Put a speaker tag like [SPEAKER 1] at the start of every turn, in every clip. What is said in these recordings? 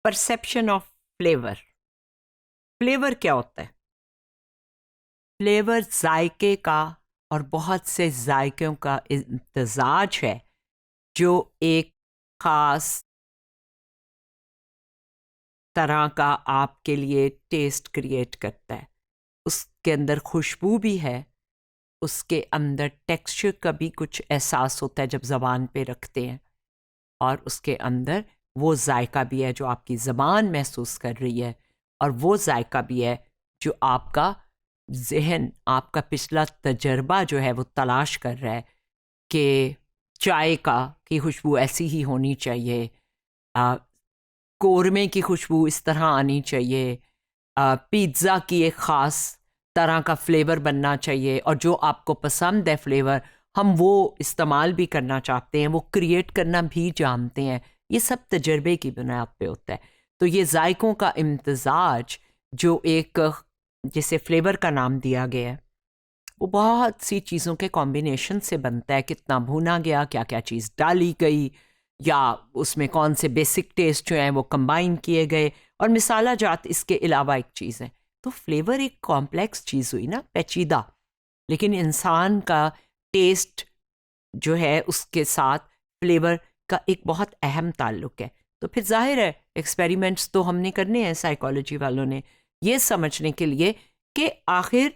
[SPEAKER 1] Perception of flavour. Flavour क्या होता है? फ्लेवर जायके का और बहुत से जायकों का इम्तजाज है जो एक खास तरह का आपके लिए टेस्ट क्रिएट करता है। उसके अंदर खुशबू भी है, उसके अंदर टेक्सचर का भी कुछ एहसास होता है जब ज़बान पे रखते हैं, और उसके अंदर वो जायका भी है जो आपकी ज़बान महसूस कर रही है, और वो जायका भी है जो आपका जहन, आपका पिछला तजर्बा जो है वो तलाश कर रहा है कि चाय की खुशबू ऐसी ही होनी चाहिए, कोरमे की खुशबू इस तरह आनी चाहिए, पिज़्ज़ा की एक ख़ास तरह का फ्लेवर बनना चाहिए, और जो आपको पसंद है फ्लेवर हम वो इस्तेमाल भी करना चाहते हैं, वो क्रिएट करना भी जानते हैं। ये सब तजर्बे की बुनियाद पे होता है। तो ये जायकों का इम्तजाज जो एक जिसे फ्लेवर का नाम दिया गया है, वो बहुत सी चीज़ों के कॉम्बिनेशन से बनता है। कितना भुना गया, क्या क्या चीज़ डाली गई, या उसमें कौन से बेसिक टेस्ट जो हैं वो कंबाइन किए गए, और मिसाला जात इसके अलावा एक चीज़ है। तो फ्लेवर एक कॉम्प्लेक्स चीज़ हुई ना, पेचीदा, लेकिन इंसान का टेस्ट जो है उसके साथ फ्लेवर का एक बहुत अहम ताल्लुक है। तो फिर जाहिर है एक्सपेरिमेंट्स तो हमने करने हैं साइकोलॉजी वालों ने, ये समझने के लिए कि आखिर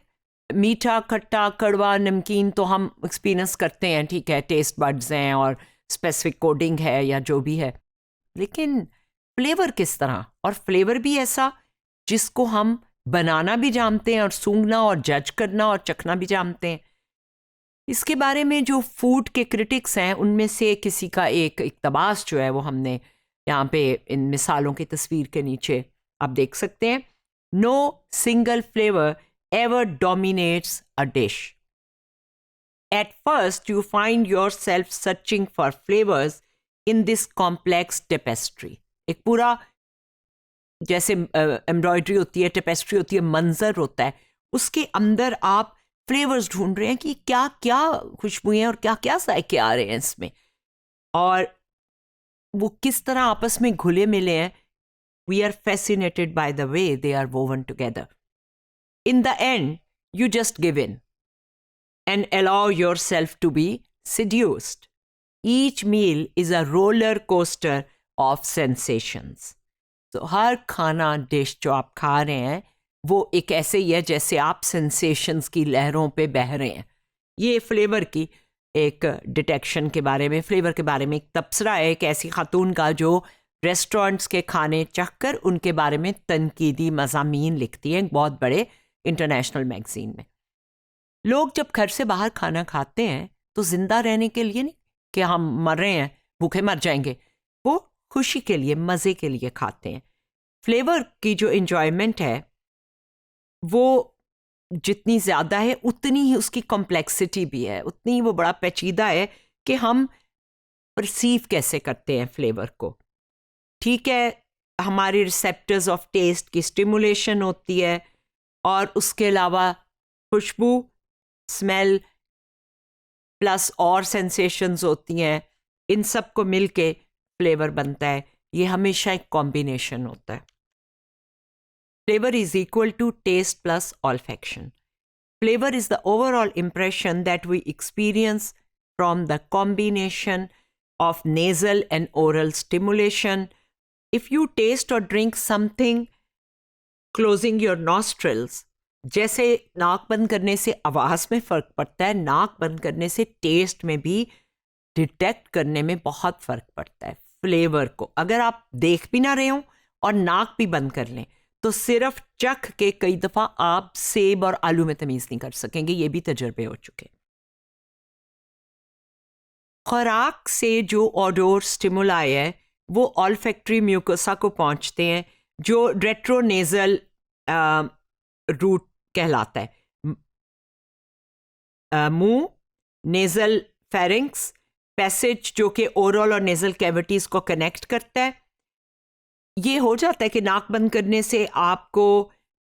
[SPEAKER 1] मीठा, खट्टा, कड़वा, नमकीन तो हम एक्सपीरियंस करते हैं, ठीक है, टेस्ट बड्स हैं और स्पेसिफिक कोडिंग है या जो भी है, लेकिन फ्लेवर किस तरह, और फ्लेवर भी ऐसा जिसको हम बनाना भी जानते हैं और सूंघना और जज करना और चखना भी जानते हैं। इसके बारे में जो फूड के क्रिटिक्स हैं उनमें से किसी का एक इक़्तिबास जो है वो हमने यहाँ पे इन मिसालों की तस्वीर के नीचे आप देख सकते हैं। No single flavour ever dominates a dish. At first, you find yourself searching for flavors in this complex tapestry. एक पूरा जैसे एम्ब्रॉयडरी होती है, टेपेस्ट्री होती है, मंजर होता है, उसके अंदर आप फ्लेवर्स ढूंढ रहे हैं कि क्या क्या खुशबुएं और क्या क्या जायके आ रहे हैं इसमें, और वो किस तरह आपस में घुले मिले हैं. We are fascinated by the way they are woven together. In the end, you just give in and allow yourself to be seduced. Each meal is a roller coaster of sensations. तो हर खाना, dish जो आप खा रहे हैं वो एक ऐसे ही है जैसे आप सेंसेशंस की लहरों पे बह रहे हैं. ये फ्लेवर की एक डिटेक्शन के बारे में, फ्लेवर के बारे में एक तबसरा है एक ऐसी खातून का जो रेस्टोरेंट्स के खाने चखकर उनके बारे में तनकीदी मज़ामीन लिखती हैं एक बहुत बड़े इंटरनेशनल मैगजीन में. लोग जब घर से बाहर खाना खाते हैं तो जिंदा रहने के लिए नहीं कि हम मर रहे हैं, भूखे मर जाएंगे, वो खुशी के लिए, मज़े के लिए खाते हैं. फ्लेवर की जो इंजॉयमेंट है वो जितनी ज़्यादा है उतनी ही उसकी कॉम्प्लेक्सिटी भी है, उतनी ही वो बड़ा पेचीदा है कि हम परसीव कैसे करते हैं फ्लेवर को. ठीक है, हमारे रिसेप्टर्स ऑफ टेस्ट की स्टिमुलेशन होती है, और उसके अलावा खुशबू, स्मेल प्लस और सेंसेशंस होती हैं, इन सब को मिल के फ्लेवर बनता है. ये हमेशा एक कॉम्बिनेशन होता है. Flavour is equal to taste plus olfaction. Flavour is the overall impression that we experience from the combination of nasal and oral stimulation. If you taste or drink something closing your nostrils, जैसे नाक बंद करने से आवाज़ में फ़र्क पड़ता है, नाक बंद करने से टेस्ट में भी, डिटेक्ट करने में बहुत फ़र्क पड़ता है. फ्लेवर को अगर आप देख भी ना रहे हो और नाक भी बंद कर लें तो सिर्फ चख के कई दफ़ा आप सेब और आलू में तमीज़ नहीं कर सकेंगे. ये भी तजर्बे हो चुके. खुराक से जो ऑडोर स्टिमुलाई है वो ऑल्फैक्टरी म्यूकोसा को पहुंचते हैं जो रेट्रोनेजल रूट कहलाता है. मुंह, नेजल फेरिंक्स पैसेज जो कि ओरल और नेजल कैविटीज़ को कनेक्ट करता है. ये हो जाता है कि नाक बंद करने से आपको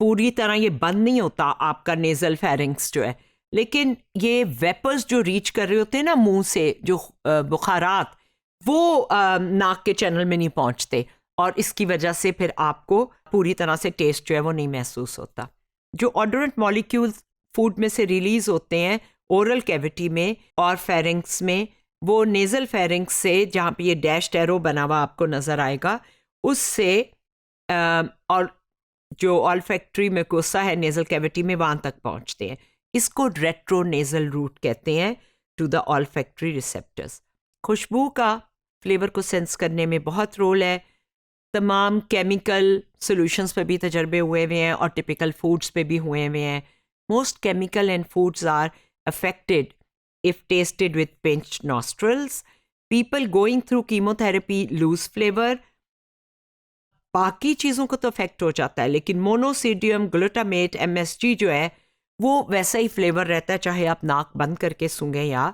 [SPEAKER 1] पूरी तरह ये बंद नहीं होता आपका नेजल फेरिंक्स जो है, लेकिन ये वेपर्स जो रीच कर रहे होते हैं ना मुंह से, जो बुखारात, वो नाक के चैनल में नहीं पहुंचते. और इसकी वजह से फिर आपको पूरी तरह से टेस्ट जो है वो नहीं महसूस होता। जो ऑडोरेंट मॉलिक्यूल्स फूड में से रिलीज होते हैं ओरल कैविटी में और फेरिंग्स में, वो नेजल फेरिंग्स से, जहाँ पे ये डैश एरो बना हुआ आपको नज़र आएगा, उससे और जो ऑल्फैक्टरी म्यूकोसा है नेजल कैविटी में वहाँ तक पहुँचते हैं। इसको रेट्रोनेजल रूट कहते हैं टू द ऑल्फैक्टरी रिसेप्टर्स। खुशबू का फ्लेवर को सेंस करने में बहुत रोल है। तमाम केमिकल सॉल्यूशंस पे भी तजर्बे हुए हुए हैं और टिपिकल फूड्स पे भी हुए हुए हैं। Most chemical and foods are affected if tasted with pinched nostrils. People going through chemotherapy lose flavor. बाकी चीज़ों को तो अफेक्ट हो जाता है, लेकिन मोनोसोडियम ग्लूटामेट MSG जो है वो वैसा ही फ्लेवर रहता है, चाहे आप नाक बंद करके सूंघें या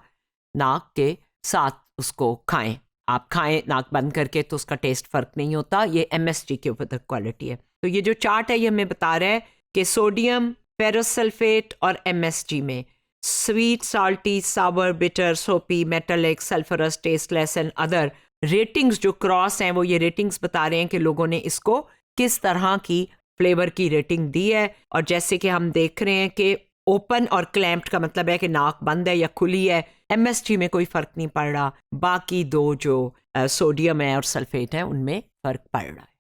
[SPEAKER 1] नाक के साथ उसको खाएं। आप खाएं नाक बंद करके तो उसका टेस्ट फ़र्क नहीं होता। ये MSG के ऊपर क्वालिटी है। तो ये जो चार्ट है ये हमें बता रहा है कि सोडियम, फेरस सल्फेट और MSG में स्वीट, साल्टी, सावर, बिटर, सोपी, metallic, sulphurous, tasteless and other ratings जो क्रॉस हैं वो ये रेटिंग्स बता रहे हैं कि लोगों ने इसको किस तरह की फ्लेवर की रेटिंग दी है। और जैसे कि हम देख रहे हैं कि ओपन और क्लैम्प्ड का मतलब है कि नाक बंद है या खुली है। MSG में कोई फ़र्क नहीं पड़ रहा, बाकी दो जो सोडियम है और सल्फेट है उनमें फ़र्क पड़ रहा है।